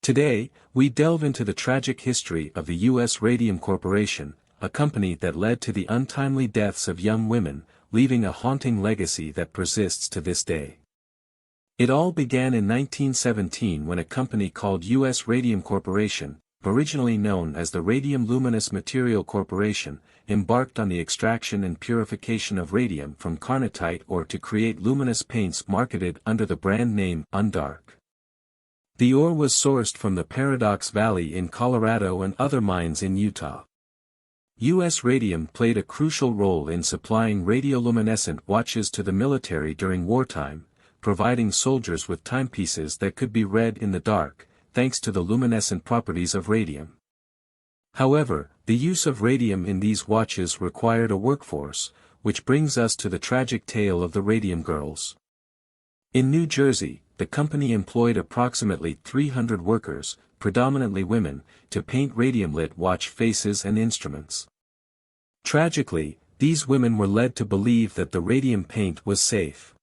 Today, we delve into the tragic history of the U.S. Radium Corporation, a company that led to the untimely deaths of young women, leaving a haunting legacy that persists to this day. It all began in 1917 when a company called U.S. Radium Corporation, originally known as the Radium Luminous Material Corporation, embarked on the extraction and purification of radium from carnotite ore to create luminous paints marketed under the brand name Undark. The ore was sourced from the Paradox Valley in Colorado and other mines in Utah. U.S. Radium played a crucial role in supplying radioluminescent watches to the military during wartime, providing soldiers with timepieces that could be read in the dark, thanks to the luminescent properties of radium. However, the use of radium in these watches required a workforce, which brings us to the tragic tale of the Radium Girls. In New Jersey, the company employed approximately 300 workers, predominantly women, to paint radium-lit watch faces and instruments. Tragically, these women were led to believe that the radium paint was safe.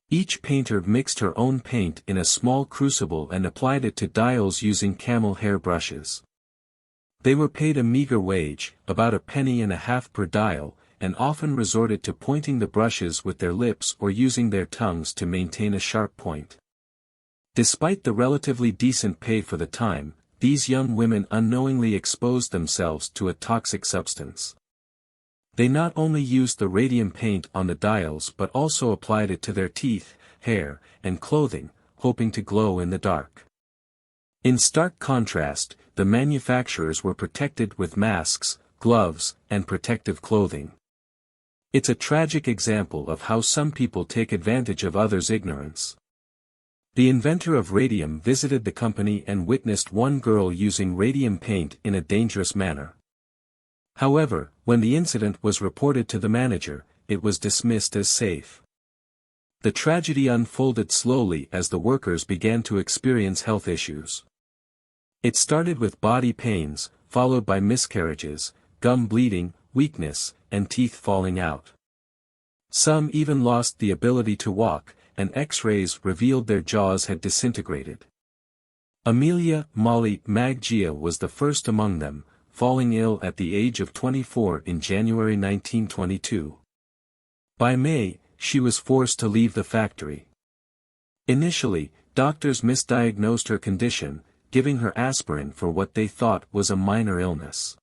Each painter mixed her own paint in a small crucible and applied it to dials using camel hair brushes. They were paid a meager wage, about a penny and a half per dial, and often resorted to pointing the brushes with their lips or using their tongues to maintain a sharp point. Despite the relatively decent pay for the time, these young women unknowingly exposed themselves to a toxic substance. They not only used the radium paint on the dials but also applied it to their teeth, hair, and clothing, hoping to glow in the dark. In stark contrast, the manufacturers were protected with masks, gloves, and protective clothing. It's a tragic example of how some people take advantage of others' ignorance. The inventor of radium visited the company and witnessed one girl using radium paint in a dangerous manner. However, when the incident was reported to the manager, it was dismissed as safe. The tragedy unfolded slowly as the workers began to experience health issues. It started with body pains, followed by miscarriages, gum bleeding, weakness, and teeth falling out. Some even lost the ability to walk, and X-rays revealed their jaws had disintegrated. Amelia Molly Maggia was the first among them, falling ill at the age of 24 in January 1922. By May, she was forced to leave the factory. Initially, doctors misdiagnosed her condition, giving her aspirin for what they thought was a minor illness.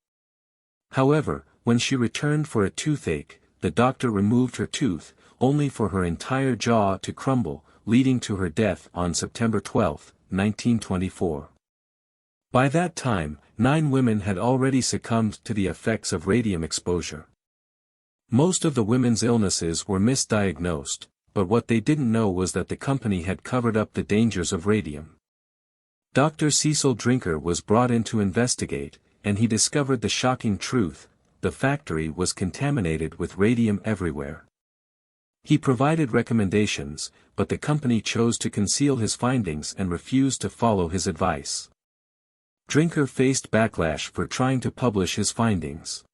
However, when she returned for a toothache, the doctor removed her tooth, only for her entire jaw to crumble, leading to her death on September 12, 1924. By that time, 9 women had already succumbed to the effects of radium exposure. Most of the women's illnesses were misdiagnosed, but what they didn't know was that the company had covered up the dangers of radium. Dr. Cecil Drinker was brought in to investigate, and he discovered the shocking truth: the factory was contaminated with radium everywhere. He provided recommendations, but the company chose to conceal his findings and refused to follow his advice. Drinker faced backlash for trying to publish his findings.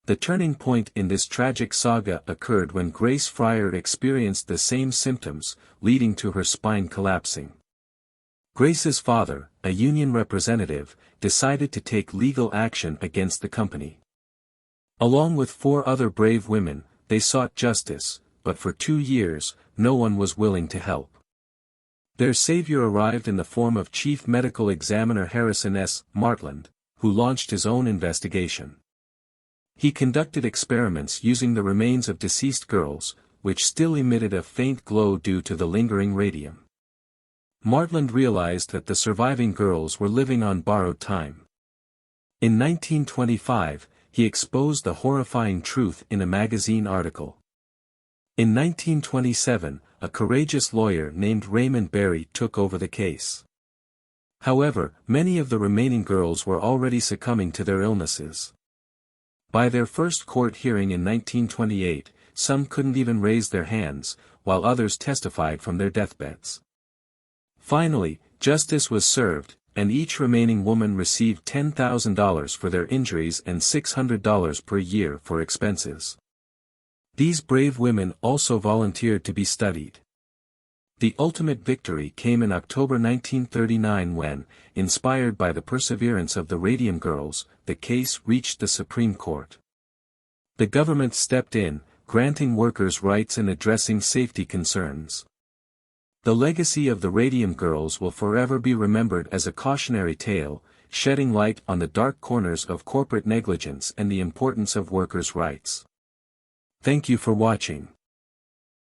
The turning point in this tragic saga occurred when Grace Fryer experienced the same symptoms, leading to her spine collapsing. Grace's father, a union representative, decided to take legal action against the company. Along with 4 other brave women, they sought justice, but for 2 years, no one was willing to help. Their savior arrived in the form of Chief Medical Examiner Harrison S. Martland, who launched his own investigation. He conducted experiments using the remains of deceased girls, which still emitted a faint glow due to the lingering radium. Martland realized that the surviving girls were living on borrowed time. In 1925, he exposed the horrifying truth in a magazine article. In 1927, a courageous lawyer named Raymond Berry took over the case. However, many of the remaining girls were already succumbing to their illnesses. By their first court hearing in 1928, some couldn't even raise their hands, while others testified from their deathbeds. Finally, justice was served, and each remaining woman received $10,000 for their injuries and $600 per year for expenses. These brave women also volunteered to be studied. The ultimate victory came in October 1939 when, inspired by the perseverance of the Radium Girls, the case reached the Supreme Court. The government stepped in, granting workers' rights and addressing safety concerns. The legacy of the Radium Girls will forever be remembered as a cautionary tale, shedding light on the dark corners of corporate negligence and the importance of workers' rights. Thank you for watching.